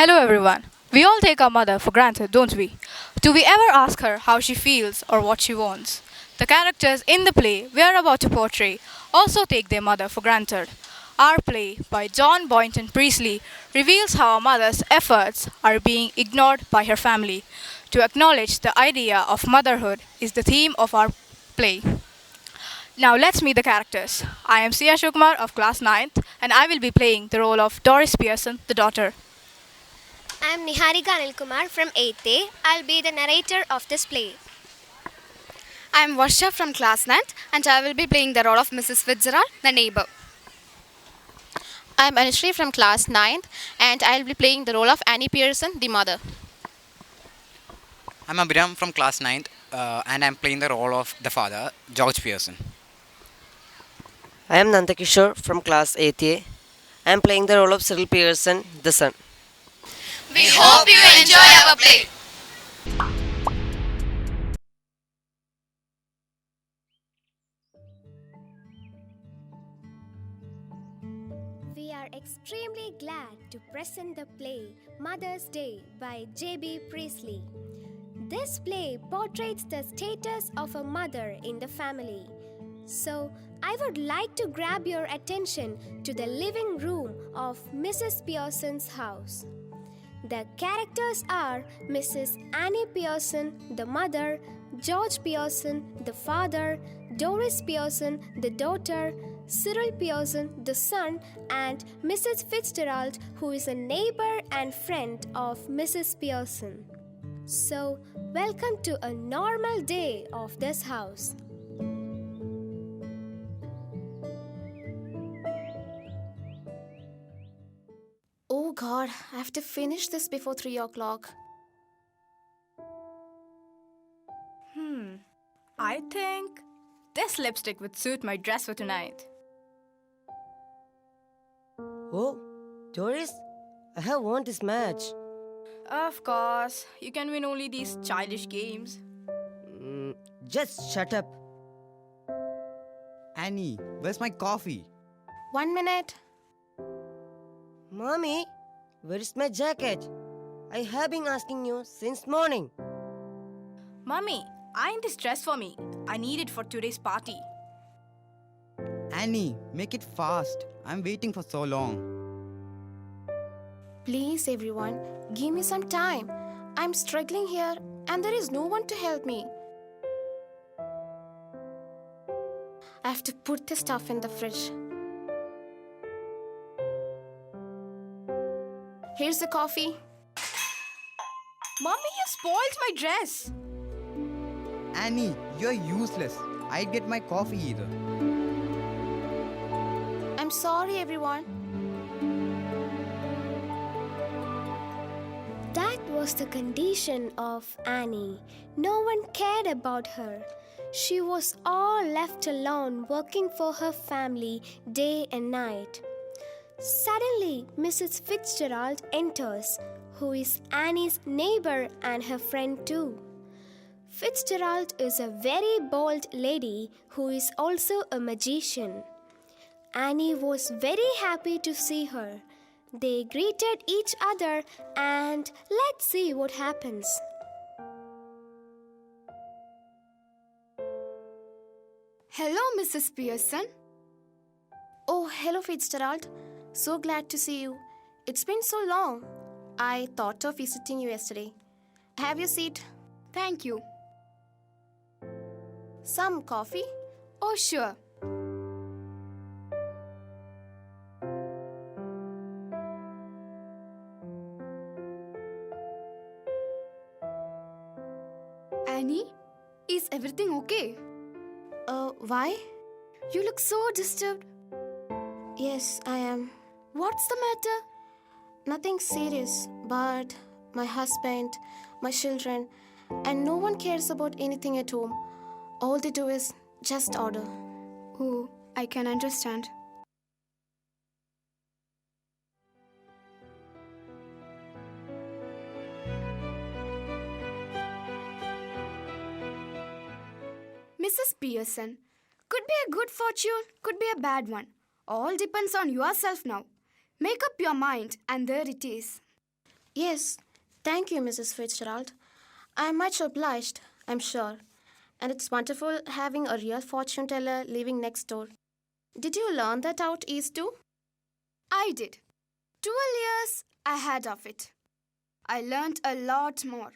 Hello everyone. We all take our mother for granted, don't we? Do we ever ask her how she feels or what she wants? The characters in the play we are about to portray also take their mother for granted. Our play by John Boynton Priestley reveals how a mother's efforts are being ignored by her family. To acknowledge the idea of motherhood is the theme of our play. Now let's meet the characters. I am Sia Shukmar of class ninth, and I will be playing the role of Doris Pearson, the daughter. I'm Niharika Anilkumar from 8th A. I'll be the narrator of this play. I'm Varsha from class ninth, and I will be playing the role of Mrs. Fitzgerald, the neighbor. I'm Anushree from class ninth, and I'll be playing the role of Annie Pearson, the mother. I'm Abhiram from class ninth, and I'm playing the role of the father, George Pearson. I am Nandakishore from class 8A. I am playing the role of Cyril Pearson, the son. We hope you enjoy our play. We are extremely glad to present the play Mother's Day by J.B. Priestley. This play portrays the status of a mother in the family. So, I would like to grab your attention to the living room of Mrs. Pearson's house. The characters are Mrs. Annie Pearson, the mother, George Pearson, the father, Doris Pearson, the daughter, Cyril Pearson, the son, and Mrs. Fitzgerald, who is a neighbor and friend of Mrs. Pearson. So, welcome to a normal day of this house. Oh god, I have to finish this before 3 o'clock. I think this lipstick would suit my dress for tonight. Oh, Doris, I have won this match. Of course, you can win only these childish games. Just shut up. Annie, where's my coffee? 1 minute. Mommy, where is my jacket? I have been asking you since morning. Mummy, iron this dress for me. I need it for today's party. Annie, make it fast. I'm waiting for so long. Please, everyone, give me some time. I'm struggling here, and there is no one to help me. I have to put the stuff in the fridge. Here's the coffee. Mummy, you spoiled my dress. Annie, you're useless. I'd get my coffee either. I'm sorry, everyone. That was the condition of Annie. No one cared about her. She was all left alone working for her family day and night. Suddenly, Mrs. Fitzgerald enters, who is Annie's neighbor and her friend too. Fitzgerald is a very bold lady who is also a magician. Annie was very happy to see her. They greeted each other, and let's see what happens. Hello, Mrs. Pearson. Oh, hello, Fitzgerald. So glad to see you. It's been so long. I thought of visiting you yesterday. Have your seat. Thank you. Some coffee? Oh, sure. Annie, is everything okay? Why? You look so disturbed. Yes, I am. What's the matter? Nothing serious, but my husband, my children, and no one cares about anything at home. All they do is just order. Oh, I can understand. Mrs. Pearson, could be a good fortune, could be a bad one. All depends on yourself now. Make up your mind, and there it is. Yes, thank you, Mrs. Fitzgerald. I'm much obliged, I'm sure. And it's wonderful having a real fortune teller living next door. Did you learn that out east too? I did. 12 years I had of it. I learnt a lot more.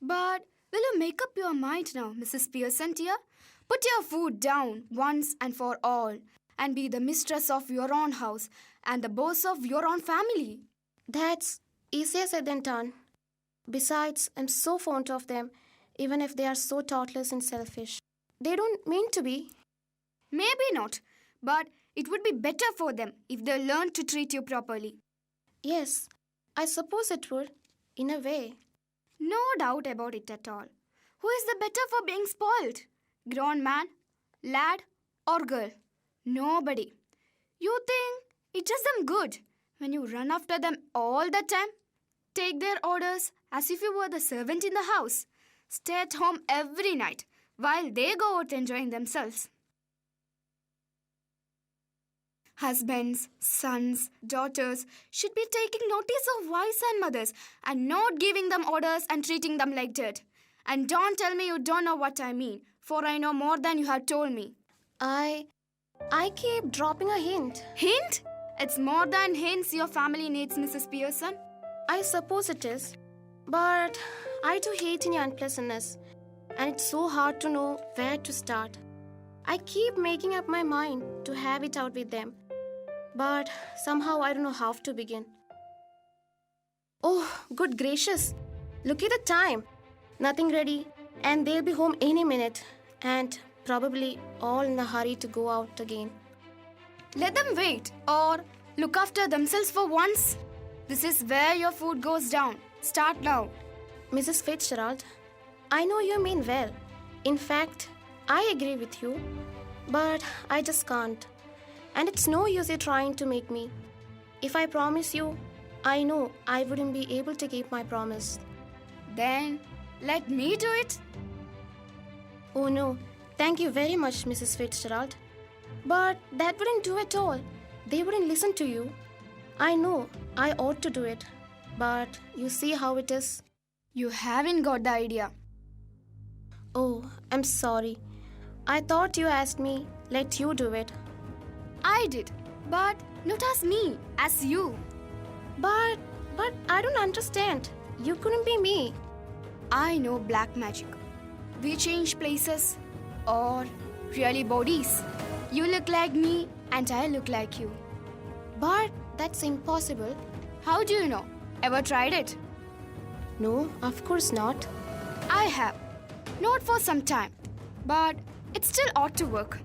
But will you make up your mind now, Mrs. Pearson, dear? Put your foot down once and for all and be the mistress of your own house and the boss of your own family. That's easier said than done. Besides, I'm so fond of them, even if they are so thoughtless and selfish. They don't mean to be. Maybe not, but it would be better for them if they learned to treat you properly. Yes, I suppose it would, in a way. No doubt about it at all. Who is the better for being spoiled? Grown man, lad, or girl? Nobody. You think it does them good when you run after them all the time? Take their orders as if you were the servant in the house. Stay at home every night while they go out enjoying themselves. Husbands, sons, daughters should be taking notice of wives and mothers and not giving them orders and treating them like dirt. And don't tell me you don't know what I mean, for I know more than you have told me. I keep dropping a hint. Hint? It's more than hints your family needs, Mrs. Pearson. I suppose it is. But I do hate any unpleasantness. And it's so hard to know where to start. I keep making up my mind to have it out with them. But somehow I don't know how to begin. Oh, good gracious. Look at the time. Nothing ready. And they'll be home any minute. And probably all in a hurry to go out again. Let them wait or look after themselves for once. This is where your food goes down. Start now. Mrs. Fitzgerald, I know you mean well. In fact, I agree with you. But I just can't. And it's no use you trying to make me. If I promise you, I know I wouldn't be able to keep my promise. Then let me do it. Oh no, thank you very much, Mrs. Fitzgerald. But that wouldn't do at all. They wouldn't listen to you. I know I ought to do it. But you see how it is. You haven't got the idea. Oh, I'm sorry. I thought you asked me, let you do it. I did, but not as me, as you. But I don't understand. You couldn't be me. I know black magic. We change places or really bodies. You look like me and I look like you. But that's impossible. How do you know? Ever tried it? No, of course not. I have. Not for some time, but it still ought to work.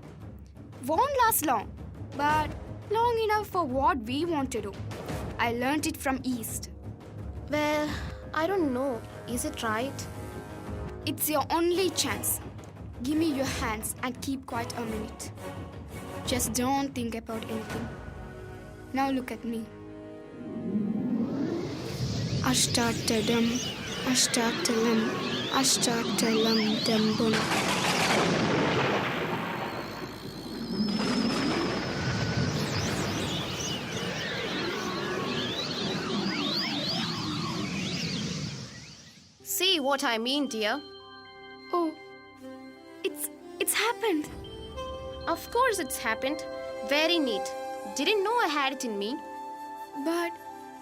Won't last long, but long enough for what we want to do. I learnt it from East. Well, I don't know. Is it right? It's your only chance. Give me your hands and keep quiet a minute. Just don't think about anything. Now look at me. Ashtatadam, Ashtatalam, Ashtatalam Dambum. See what I mean, dear. Oh, it's happened. Of course it's happened. Very neat. Didn't know I had it in me. But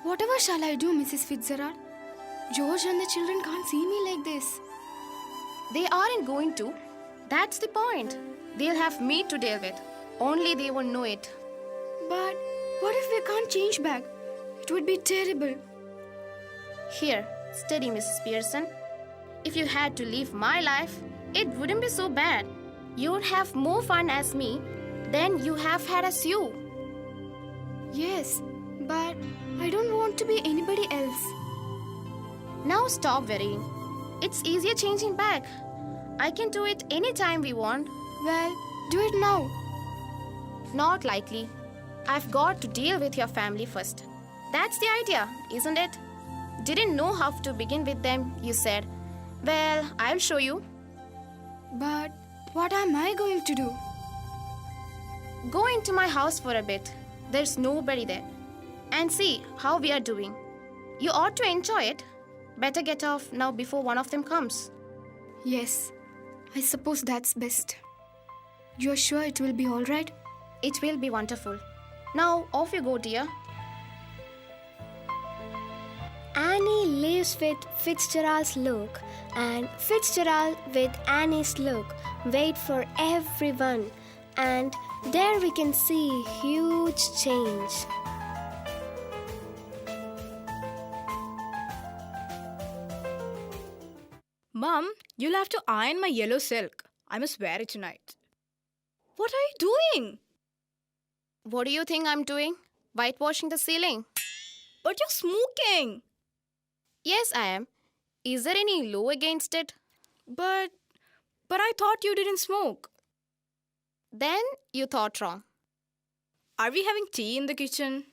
whatever shall I do, Mrs. Fitzgerald? George and the children can't see me like this. They aren't going to. That's the point. They'll have me to deal with. Only they won't know it. But what if we can't change back? It would be terrible. Here, steady, Mrs. Pearson. If you had to live my life, it wouldn't be so bad. You'd have more fun as me than you have had as you. Yes, but I don't want to be anybody else. Now stop worrying. It's easier changing back. I can do it anytime we want. Well, do it now. Not likely. I've got to deal with your family first. That's the idea, isn't it? Didn't know how to begin with them, you said. Well, I'll show you. But what am I going to do? Go into my house for a bit. There's nobody there. And see how we are doing. You ought to enjoy it. Better get off now before one of them comes. Yes, I suppose that's best. You're sure it will be alright? It will be wonderful. Now, off you go, dear. Annie leaves with Fitzgerald's look, and Fitzgerald with Annie's look wait for everyone, and there we can see huge change. Mum, you'll have to iron my yellow silk. I must wear it tonight. What are you doing? What do you think I'm doing? Whitewashing the ceiling. But you're smoking. Yes, I am. Is there any law against it? But I thought you didn't smoke. Then you thought wrong. Are we having tea in the kitchen?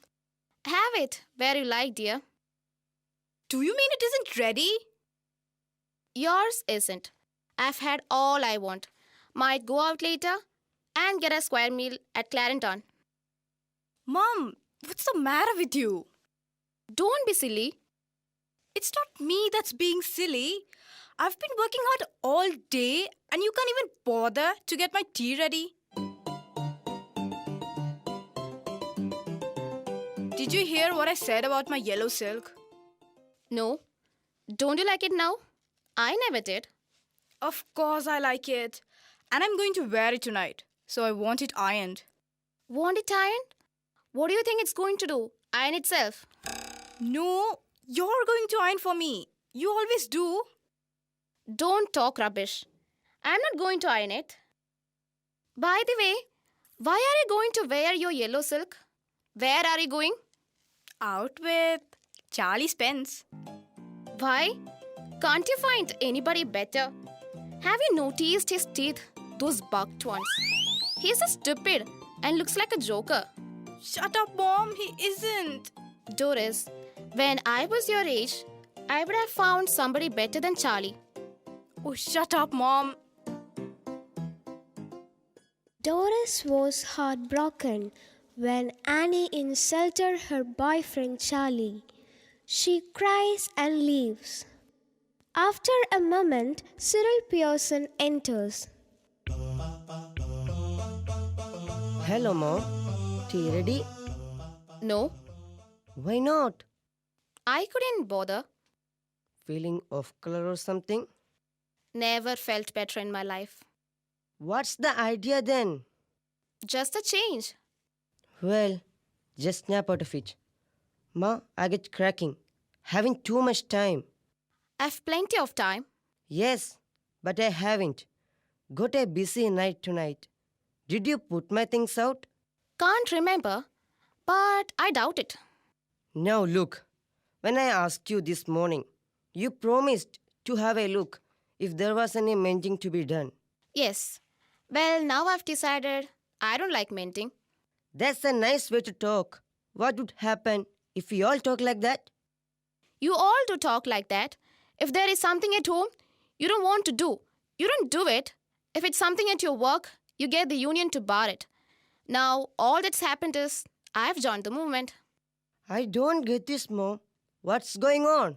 Have it where you like, dear. Do you mean it isn't ready? Yours isn't. I've had all I want. Might go out later and get a square meal at Clarendon. Mum, what's the matter with you? Don't be silly. It's not me that's being silly. I've been working hard all day and you can't even bother to get my tea ready. Did you hear what I said about my yellow silk? No. Don't you like it now? I never did. Of course I like it. And I'm going to wear it tonight. So I want it ironed. Want it ironed? What do you think it's going to do? Iron itself? No, you're going to iron for me. You always do. Don't talk rubbish. I'm not going to iron it. By the way, why are you going to wear your yellow silk? Where are you going? Out with Charlie Spence. Why? Can't you find anybody better? Have you noticed his teeth? Those bucked ones. He's so stupid and looks like a joker. Shut up, Mom. He isn't. Doris, when I was your age, I would have found somebody better than Charlie. Oh, shut up, Mom. Doris was heartbroken when Annie insulted her boyfriend Charlie. She cries and leaves. After a moment, Cyril Pearson enters. Hello, Mom. Tea ready? No, Why not? I couldn't bother. Feeling off color or something? Never felt better in my life. What's the idea then? Just a change. Well, just snap out of it. Ma, I get cracking. Having too much time. I've plenty of time. Yes, but I haven't. Got a busy night tonight. Did you put my things out? Can't remember, but I doubt it. Now look, when I asked you this morning, you promised to have a look if there was any mending to be done. Yes. Well, now I've decided I don't like mending. That's a nice way to talk. What would happen if we all talk like that? You all do talk like that. If there is something at home you don't want to do, you don't do it. If it's something at your work, you get the union to bar it. Now, all that's happened is I've joined the movement. I don't get this, Mom. What's going on?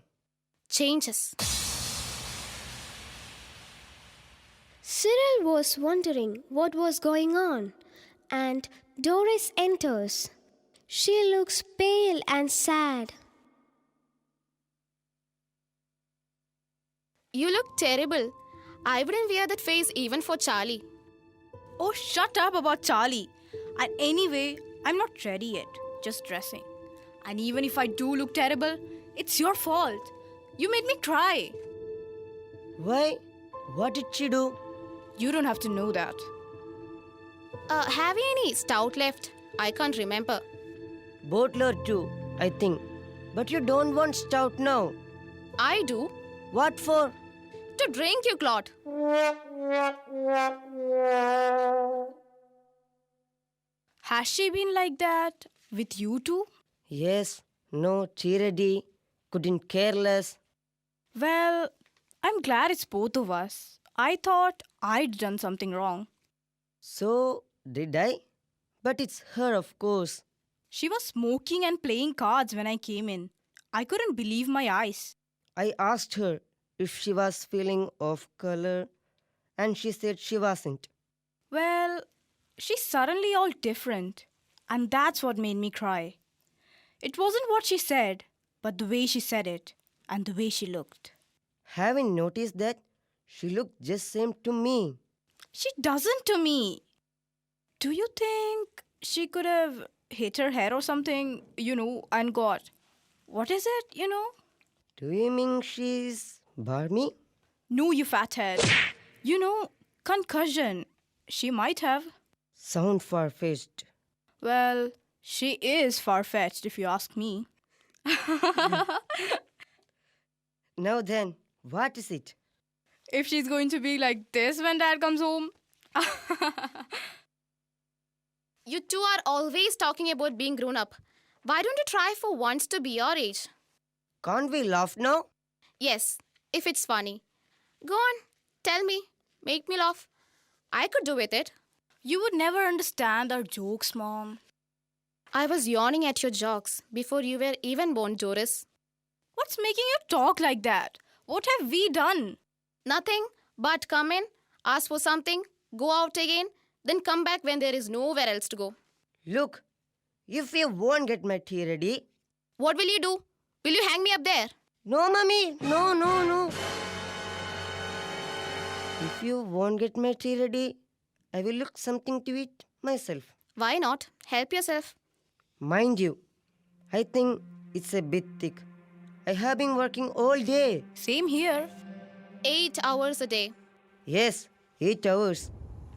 Changes. Cyril was wondering what was going on, and Doris enters. She looks pale and sad. You look terrible. I wouldn't wear that face even for Charlie. Oh, shut up about Charlie. And anyway, I'm not ready yet. Just dressing. And even if I do look terrible, it's your fault. You made me cry. Why? What did she do? You don't have to know that. Have you any stout left? I can't remember. Bottle or two, I think. But you don't want stout now. I do. What for? To drink, you clot. Has she been like that with you too? Yes, no, tea ready. Couldn't care less. Well, I'm glad it's both of us. I thought I'd done something wrong. So, did I? But it's her, of course. She was smoking and playing cards when I came in. I couldn't believe my eyes. I asked her if she was feeling off color, and she said she wasn't. Well, she's suddenly all different. And that's what made me cry. It wasn't what she said, but the way she said it and the way she looked. Haven't noticed that she looked just same to me. She doesn't to me. Do you think she could have hit her head or something, and got. What is it? Do you mean she's Barmy? No, you fathead. Concussion. She might have. Sound far-fetched. Well, she is far-fetched if you ask me. Now then, what is it? If she's going to be like this when dad comes home. You two are always talking about being grown up. Why don't you try for once to be your age? Can't we laugh now? Yes, if it's funny. Go on, tell me. Make me laugh. I could do with it. You would never understand our jokes, Mom. I was yawning at your jokes before you were even born, Doris. What's making you talk like that? What have we done? Nothing but come in, ask for something, go out again, then come back when there is nowhere else to go. Look, if you won't get my tea ready... What will you do? Will you hang me up there? No, Mummy, no. If you won't get my tea ready, I will look something to eat myself. Why not? Help yourself. Mind you, I think it's a bit thick. I have been working all day. Same here. 8 hours a day. Yes, 8 hours.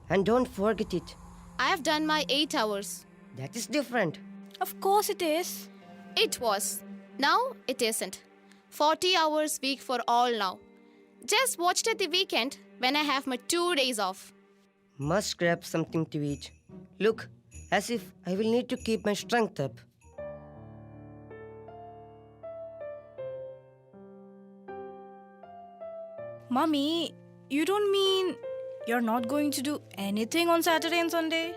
And don't forget it. I have done my 8 hours. That is different. Of course it is. It was. Now it isn't. 40 hours week for all now. Just watched it the weekend when I have my 2 days off. Must grab something to eat. Look, as if I will need to keep my strength up. Mummy, you don't mean you're not going to do anything on Saturday and Sunday?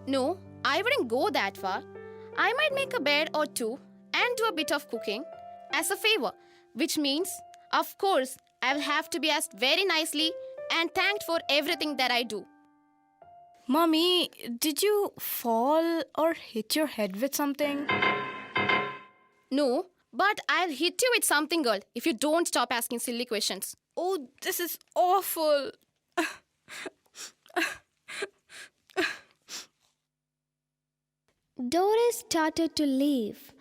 No, I wouldn't go that far. I might make a bed or two and do a bit of cooking as a favor, which means, of course, I will have to be asked very nicely and thanked for everything that I do. Mummy, did you fall or hit your head with something? No, but I'll hit you with something, girl, if you don't stop asking silly questions. Oh, this is awful. Doris started to leave.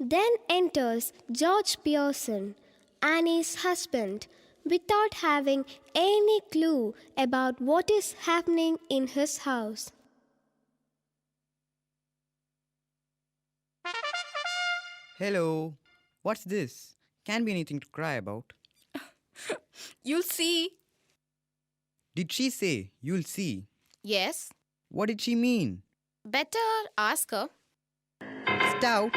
Then enters George Pearson, Annie's husband, without having any clue about what is happening in his house. Hello. What's this? Can't be anything to cry about. You'll see. Did she say, you'll see? Yes, What did she mean? better ask her. Stout?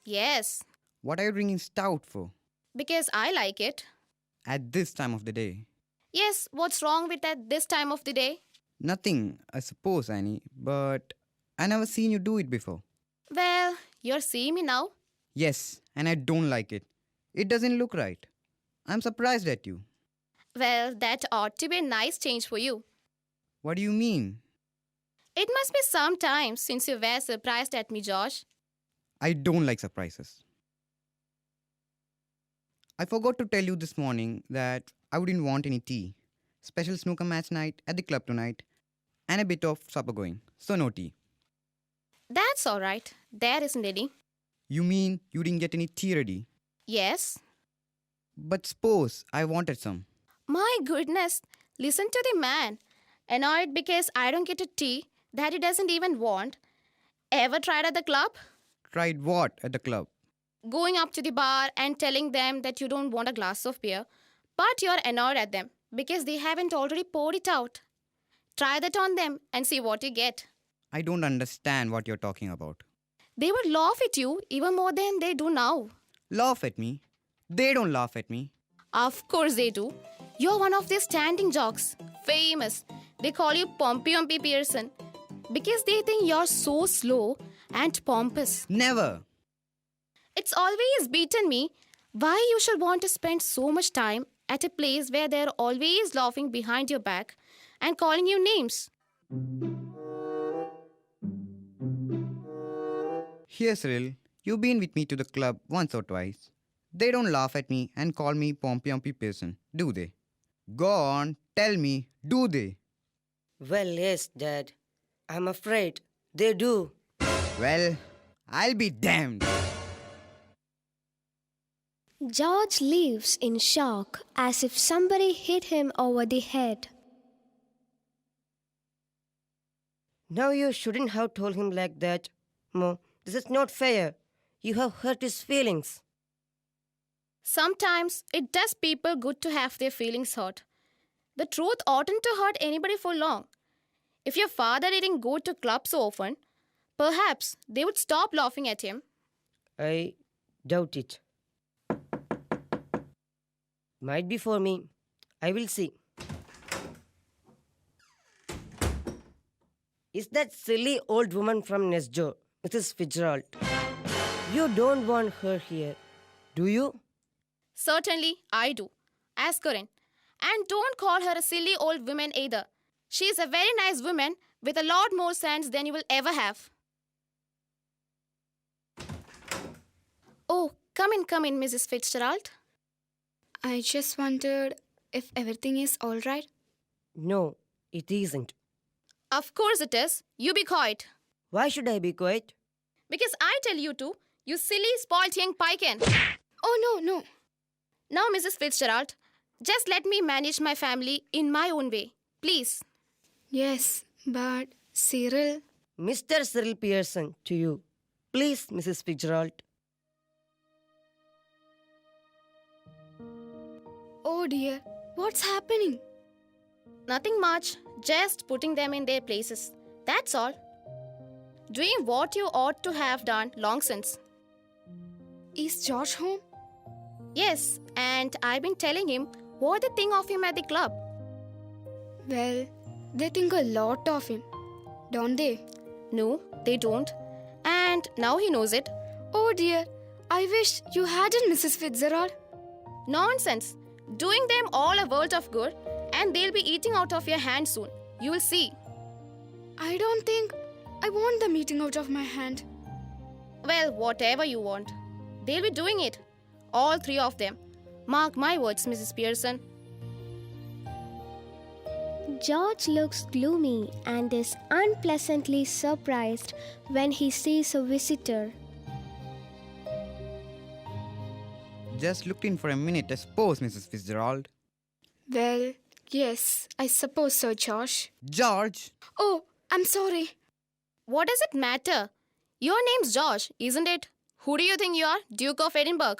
Yes, What are you drinking stout for? because I like it. At this time of the day? Yes, what's wrong with at this time of the day? Nothing, I suppose, Annie, but I never seen you do it before. Well, you're seeing me now. Yes, and I don't like it. It doesn't look right. I'm surprised at you. Well, that ought to be a nice change for you. What do you mean? It must be some time since you were surprised at me, Josh. I don't like surprises. I forgot to tell you this morning that I wouldn't want any tea. Special snooker match night at the club tonight, and a bit of supper going, so no tea. That's all right. There isn't any. You mean you didn't get any tea ready? Yes. But suppose I wanted some. My goodness, listen to the man. Annoyed because I don't get a tea that he doesn't even want. Ever tried at the club? Tried what at the club? Going up to the bar and telling them that you don't want a glass of beer, but you're annoyed at them because they haven't already poured it out. Try that on them and see what you get. I don't understand what you're talking about. They would laugh at you even more than they do now. Laugh at me? They don't laugh at me. Of course they do. You're one of their standing jocks. Famous. They call you Pompey Pearson because they think you're so slow and pompous. Never. It's always beaten me why you should want to spend so much time at a place where they're always laughing behind your back and calling you names. Here, Cyril, you've been with me to the club once or twice. They don't laugh at me and call me Pompey person, do they? Go on, tell me, do they? Well, yes, Dad. I'm afraid they do. Well, I'll be damned. George leaves in shock as if somebody hit him over the head. Now you shouldn't have told him like that. Mo, this is not fair. You have hurt his feelings. Sometimes it does people good to have their feelings hurt. The truth oughtn't to hurt anybody for long. If your father didn't go to clubs so often, perhaps they would stop laughing at him. I doubt it. Might be for me. I will see. Is that silly old woman from next door, Mrs. Fitzgerald? You don't want her here, do you? Certainly, I do. Ask her in. And don't call her a silly old woman either. She is a very nice woman with a lot more sense than you will ever have. Oh, come in, Mrs. Fitzgerald. I just wondered if everything is all right. No, it isn't. Of course it is. You be quiet. Why should I be quiet? Because I tell you to, you silly, spoilt young piken. Oh, no. Now, Mrs. Fitzgerald, just let me manage my family in my own way. Please. Yes, but Cyril. Mr. Cyril Pearson, to you. Please, Mrs. Fitzgerald. Oh dear, what's happening? Nothing much, just putting them in their places. That's all. Doing what you ought to have done long since. Is George home? Yes, and I've been telling him what they think of him at the club. Well, they think a lot of him, don't they? No, they don't. And now he knows it. Oh dear, I wish you hadn't, Mrs. Fitzgerald. Nonsense. Doing them all a world of good, and they'll be eating out of your hand soon. You will see. I don't think I want them eating out of my hand. Well, whatever you want. They'll be doing it. All three of them. Mark my words, Mrs. Pearson. George looks gloomy and is unpleasantly surprised when he sees a visitor. Just looked in for a minute, I suppose, Mrs. Fitzgerald. Well, yes, I suppose so, Josh. George! Oh, I'm sorry. What does it matter? Your name's George, isn't it? Who do you think you are? Duke of Edinburgh.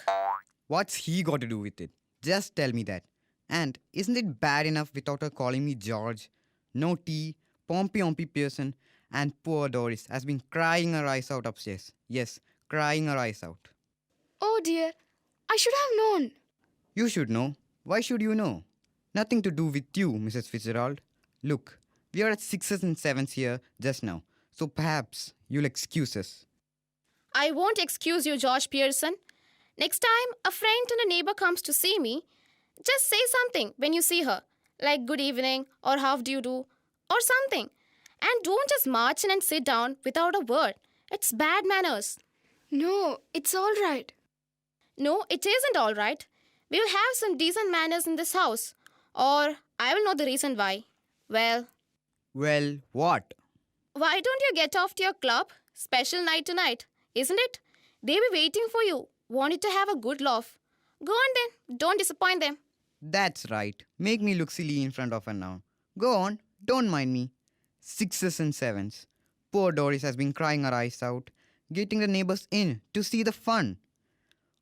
What's he got to do with it? Just tell me that. And isn't it bad enough without her calling me George? No tea, Pompey Pearson, and poor Doris has been crying her eyes out upstairs. Yes, crying her eyes out. Oh dear, I should have known. You should know. Why should you know? Nothing to do with you, Mrs. Fitzgerald. Look, we are at 6s and 7s here just now, so perhaps you'll excuse us. I won't excuse you, George Pearson. Next time a friend and a neighbor comes to see me, just say something when you see her, like good evening or how do you do or something. And don't just march in and sit down without a word. It's bad manners. No, it's all right. No, it isn't all right. We will have some decent manners in this house. Or I will know the reason why. Well, What? why don't you get off to your club? Special night tonight, isn't it? They'll be waiting for you. Want you to have a good laugh. Go on then. Don't disappoint them. That's right. Make me look silly in front of her now. Go on, don't mind me. 6s and 7s. Poor Doris has been crying her eyes out, getting the neighbors in to see the fun.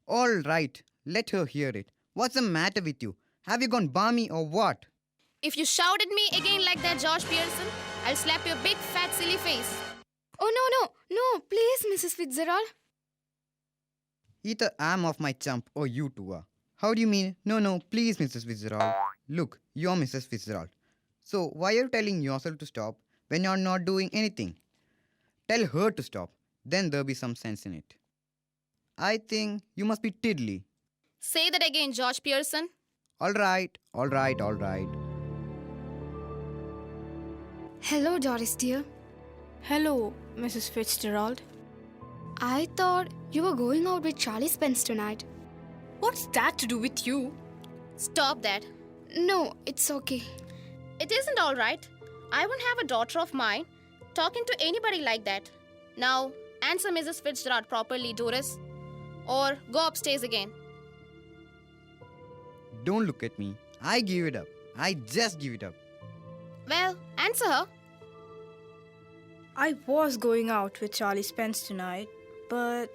All right, let her hear it. What's the matter with you? Have you gone balmy or what? If you shout at me again like that, George Pearson, I'll slap your big fat silly face. Oh no, please, Mrs. Fitzgerald. Either I'm off my chump or you two are. How do you mean? No, please, Mrs. Fitzgerald. Look, you're Mrs. Fitzgerald. So why are you telling yourself to stop when you're not doing anything? Tell her to stop. Then there'll be some sense in it. I think you must be Tiddly. Say that again, George Pearson. Alright. Hello, Doris dear. Hello, Mrs. Fitzgerald. I thought you were going out with Charlie Spence tonight. What's that to do with you? Stop that. No, it's okay. It isn't all right. I won't have a daughter of mine talking to anybody like that. Now, answer Mrs. Fitzgerald properly, Doris. Or go upstairs again. Don't look at me. I give it up. I just give it up. Well, answer her. I was going out with Charlie Spence tonight, but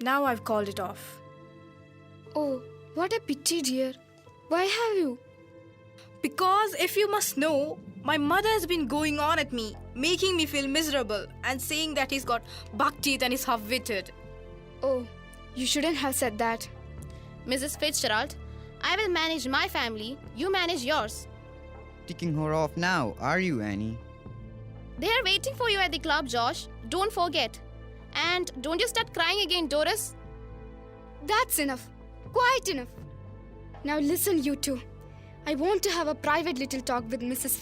now I've called it off. Oh, what a pity, dear. Why have you? Because if you must know, my mother has been going on at me, making me feel miserable and saying that he's got buck teeth and is half-witted. Oh, you shouldn't have said that. Mrs. Fitzgerald, I will manage my family. You manage yours. Ticking her off now, are you, Annie? They are waiting for you at the club, Josh. Don't forget. And don't you start crying again, Doris. That's enough. Quite enough. Now listen, you two. I want to have a private little talk with Mrs.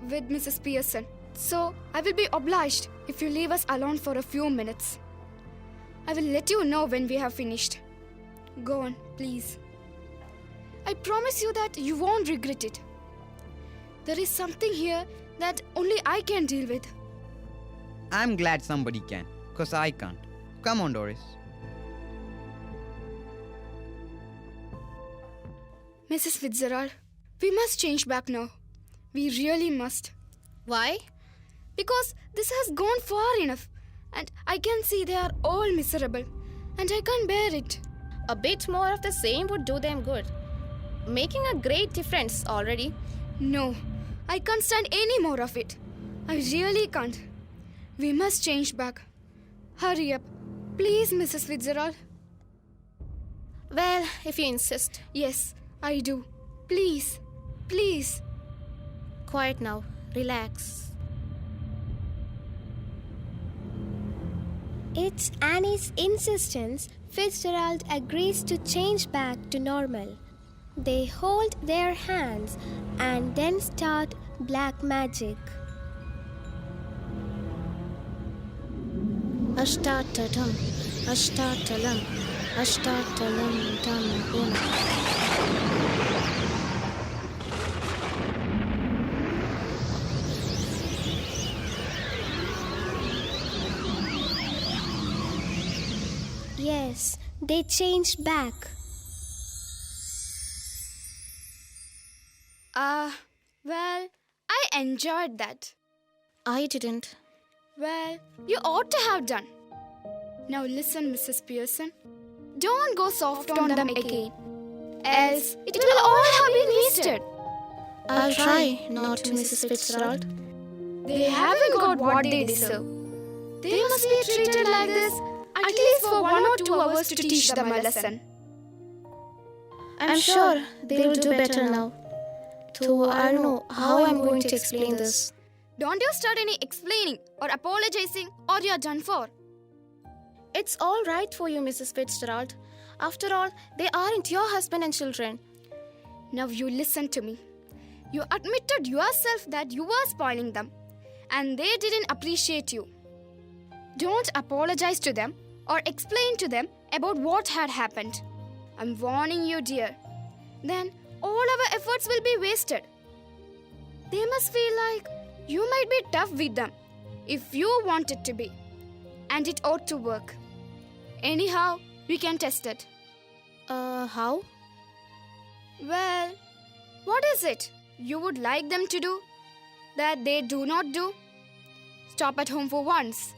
with Mrs. Pearson. So I will be obliged if you leave us alone for a few minutes. I will let you know when we have finished. Go on, please. I promise you that you won't regret it. There is something here that only I can deal with. I'm glad somebody can, cause I can't. Come on, Doris. Mrs. Fitzgerald, we must change back now. We really must. Why? Because this has gone far enough, and I can see they are all miserable, and I can't bear it. A bit more of the same would do them good. Making a great difference already. No, I can't stand any more of it. I really can't. We must change back. Hurry up. Please, Mrs. Fitzgerald. Well, if you insist. Yes, I do. Please. Please. Quiet now. Relax. It's Annie's insistence Fitzgerald agrees to change back to normal. They hold their hands and then start black magic. Ashtatatam, ashtatalam, ashtatalam tam guna. Yes, they changed back. Well, I enjoyed that. I didn't. Well, you ought to have done. Now listen, Mrs. Pearson. Don't go soft on them again. Else, it will all have been wasted. I'll try not to, Mrs. Fitzgerald. They haven't got what they deserve. They must be treated like this at least for 1 or 2 hours to teach them a lesson. I'm sure they'll do better now. Though I don't know how I'm going to explain this. Don't you start any explaining or apologizing or you're done for. It's all right for you, Mrs. Fitzgerald. After all, they aren't your husband and children. Now you listen to me. You admitted yourself that you were spoiling them, and they didn't appreciate you. Don't apologize to them or explain to them about what had happened. I'm warning you, dear. Then all our efforts will be wasted. They must feel like you might be tough with them if you want it to be, and it ought to work. Anyhow, we can test it. How? Well, what is it you would like them to do that they do not do? Stop at home for once.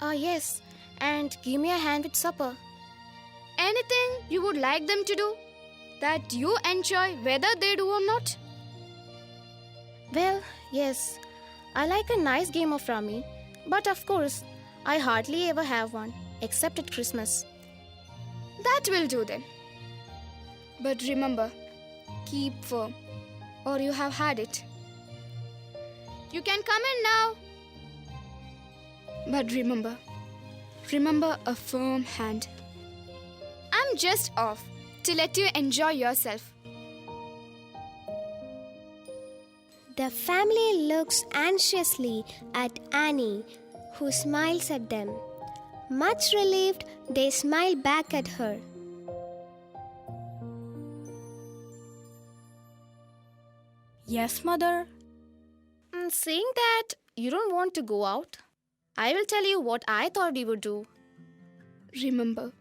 Yes. And give me a hand with supper. Anything you would like them to do that you enjoy whether they do or not? Well, yes. I like a nice game of rummy. But of course, I hardly ever have one, except at Christmas. That will do then. But remember, keep firm, or you have had it. You can come in now. But remember, Remember a firm hand. I'm just off to let you enjoy yourself. The family looks anxiously at Annie, who smiles at them. Much relieved, they smile back at her. Yes, mother? Saying that you don't want to go out, I will tell you what I thought we would do. Remember.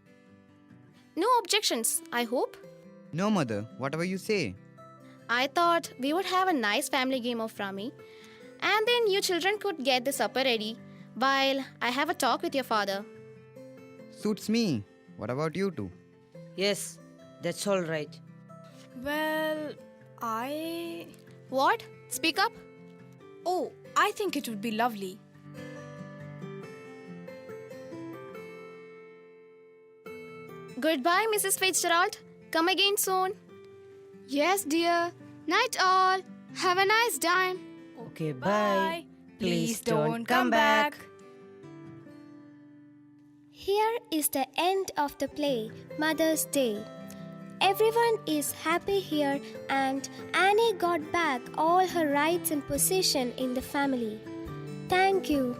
No objections, I hope. No, mother, whatever you say. I thought we would have a nice family game of Rummy, and then you children could get the supper ready while I have a talk with your father. Suits me. What about you two? Yes, that's all right. Well, I. What? Speak up. Oh, I think it would be lovely. Goodbye, Mrs. Fitzgerald. Come again soon. Yes, dear. Night all. Have a nice time. Okay, bye. Please don't come back. Here is the end of the play, Mother's Day. Everyone is happy here, and Annie got back all her rights and position in the family. Thank you.